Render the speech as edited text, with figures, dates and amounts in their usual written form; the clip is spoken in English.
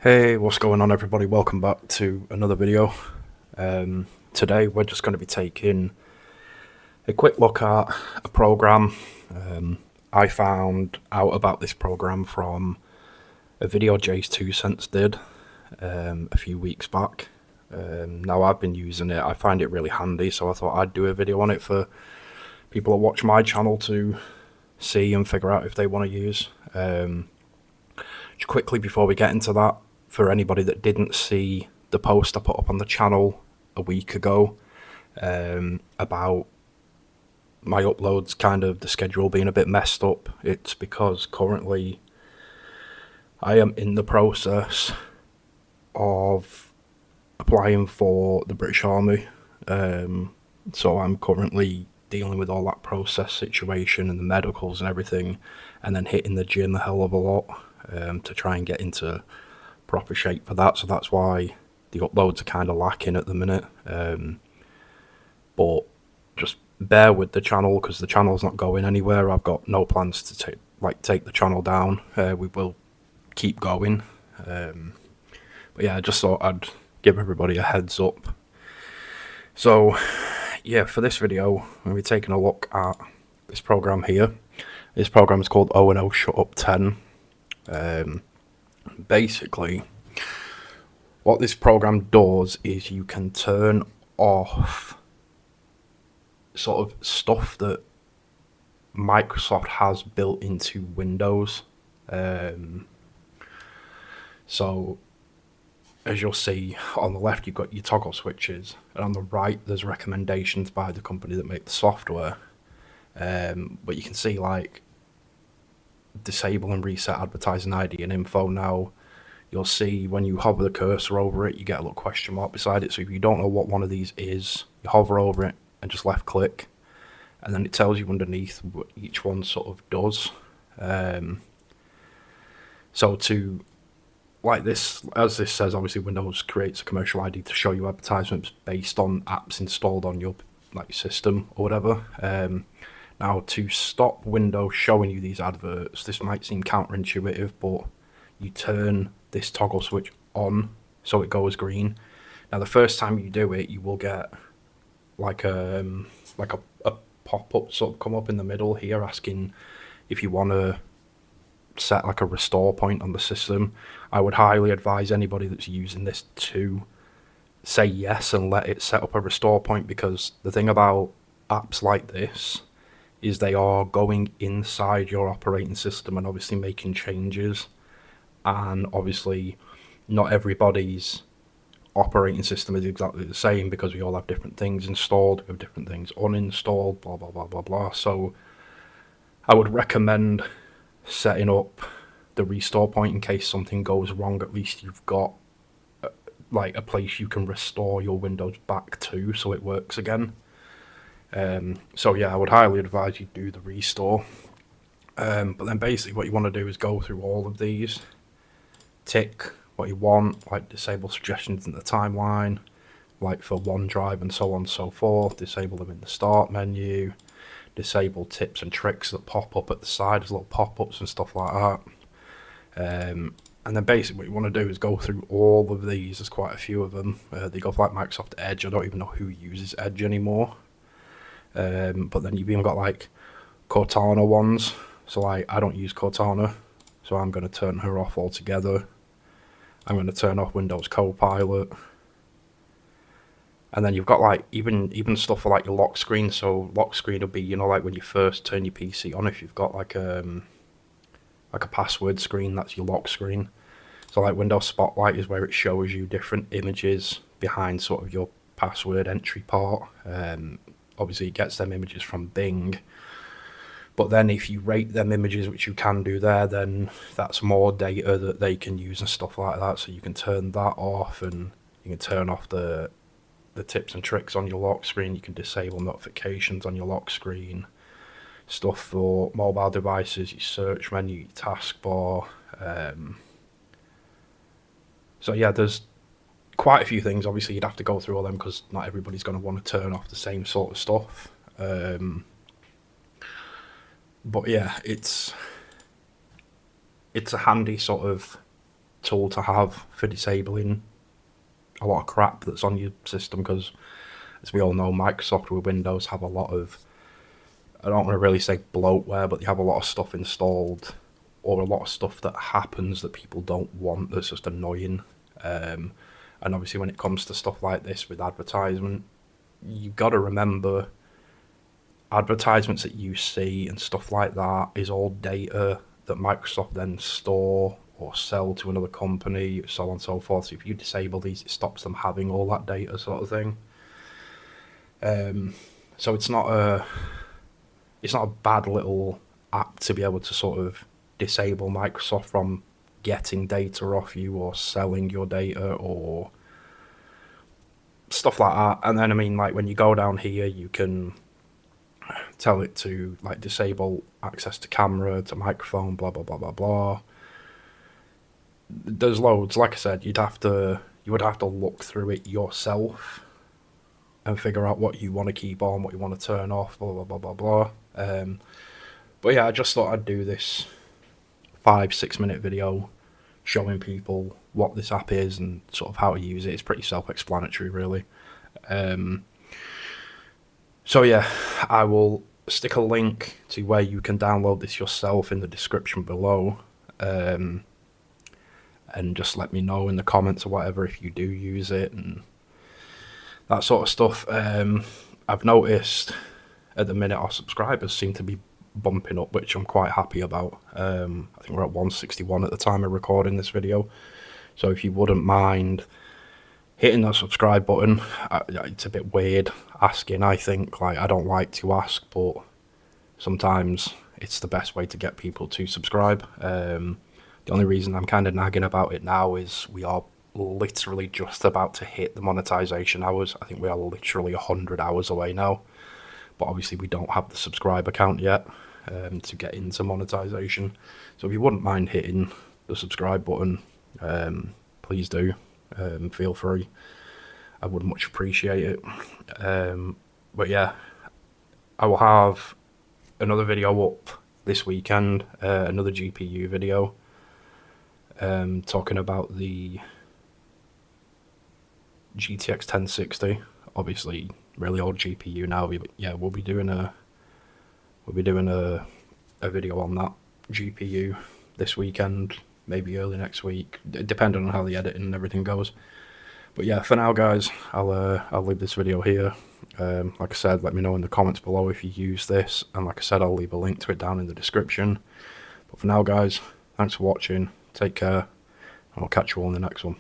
Hey, what's going on everybody? Welcome back to another video. Today we're just going to be taking a quick look at a program. I found out about this program from a video Jay's 2 cents did a few weeks back. Now I've been using it, I find it really handy, so I thought I'd do a video on it for people that watch my channel to see and figure out if they want to use. Just quickly before we get into that, for anybody that didn't see the post I put up on the channel a week ago about my uploads, kind of the schedule being a bit messed up, it's because currently I am in the process of applying for the British Army. So I'm currently dealing with all that process situation and the medicals and everything, and then hitting the gym a hell of a lot to try and get into proper shape for that. So that's why the uploads are kind of lacking at the minute. But just bear with the channel because the channel's not going anywhere. I've got no plans to take the channel down. We will keep going. But yeah, I just thought I'd give everybody a heads up. So yeah, for this video, we'll be taking a look at this program here. This program is called O&O ShutUp10. Basically, what this program does is you can turn off sort of stuff that Microsoft has built into Windows. So as you'll see on the left, you've got your toggle switches, and on the right there's recommendations by the company that make the software. But you can see like disable and reset advertising ID and info. Now you'll see when you hover the cursor over it, you get a little question mark beside it. So if you don't know what one of these is, you hover over it and just left click, and then it tells you underneath what each one sort of does. So to, like this, as this says, obviously Windows creates a commercial ID to show you advertisements based on apps installed on your system or whatever. Now, to stop Windows showing you these adverts, this might seem counterintuitive, but you turn this toggle switch on so it goes green. Now, the first time you do it, you will get like a pop-up sort of come up in the middle here asking if you want to set like a restore point on the system. I would highly advise anybody that's using this to say yes and let it set up a restore point, because the thing about apps like this is they are going inside your operating system and obviously making changes, and obviously not everybody's operating system is exactly the same because we all have different things installed, we have different things uninstalled, blah blah blah blah blah. So I would recommend setting up the restore point in case something goes wrong. At least you've got like a place you can restore your Windows back to so it works again. So yeah, I would highly advise you do the restore. But then basically what you want to do is go through all of these, tick what you want, like disable suggestions in the timeline, like for OneDrive and so on and so forth, disable them in the start menu, disable tips and tricks that pop up at the side as little pop-ups and stuff like that. And then basically what you want to do is go through all of these. There's quite a few of them. They go for like Microsoft Edge. I don't even know who uses Edge anymore. But then you've even got like Cortana ones. So like I don't use Cortana, so I'm going to turn her off altogether. I'm going to turn off Windows Copilot. And then you've got like even stuff for like your lock screen. So lock screen will be, you know, like when you first turn your PC on, if you've got like a password screen, that's your lock screen. So like Windows Spotlight is where it shows you different images behind sort of your password entry part. Obviously it gets them images from Bing, but then if you rate them images, which you can do there, then that's more data that they can use and stuff like that. So you can turn that off, and you can turn off the tips and tricks on your lock screen. You can disable notifications on your lock screen, stuff for mobile devices, your search menu, your taskbar. So yeah, there's quite a few things. Obviously you'd have to go through all them because not everybody's going to want to turn off the same sort of stuff. But yeah, it's a handy sort of tool to have for disabling a lot of crap that's on your system, because as we all know, Microsoft with Windows have a lot of, I don't want to really say bloatware, but they have a lot of stuff installed, or a lot of stuff that happens that people don't want, that's just annoying. And obviously when it comes to stuff like this with advertisement, you've got to remember advertisements that you see and stuff like that is all data that Microsoft then store or sell to another company, so on and so forth. So if you disable these, it stops them having all that data, sort of thing. So it's not a bad little app to be able to sort of disable Microsoft from getting data off you or selling your data or stuff like that. And then, I mean, like when you go down here, you can tell it to like disable access to camera, to microphone, blah blah blah blah blah. There's loads. Like I said, you would have to look through it yourself and figure out what you want to keep on, what you want to turn off, blah blah blah blah blah. But yeah, I just thought I'd do this 5-6 minute video showing people what this app is and sort of how to use it. It's pretty self-explanatory, really. So yeah, I will stick a link to where you can download this yourself in the description below. And just let me know in the comments or whatever if you do use it and that sort of stuff. I've noticed at the minute our subscribers seem to be bumping up, which I'm quite happy about. I think we're at 161 at the time of recording this video. So if you wouldn't mind hitting that subscribe button, it's a bit weird asking, I think. Like, I don't like to ask, but sometimes it's the best way to get people to subscribe. The only reason I'm kind of nagging about it now is we are literally just about to hit the monetization hours. I think we are literally 100 hours away now, but obviously we don't have the subscriber count yet to get into monetization. So if you wouldn't mind hitting the subscribe button, please do. Feel free. I would much appreciate it. But yeah, I will have another video up this weekend, another GPU video, talking about the GTX 1060. Obviously, really old GPU now. But yeah, we'll be doing a video on that GPU this weekend, maybe early next week, depending on how the editing and everything goes. But yeah, for now, guys, I'll leave this video here. Like I said, let me know in the comments below if you use this, and like I said, I'll leave a link to it down in the description. But for now, guys, thanks for watching. Take care, and I'll catch you all in the next one.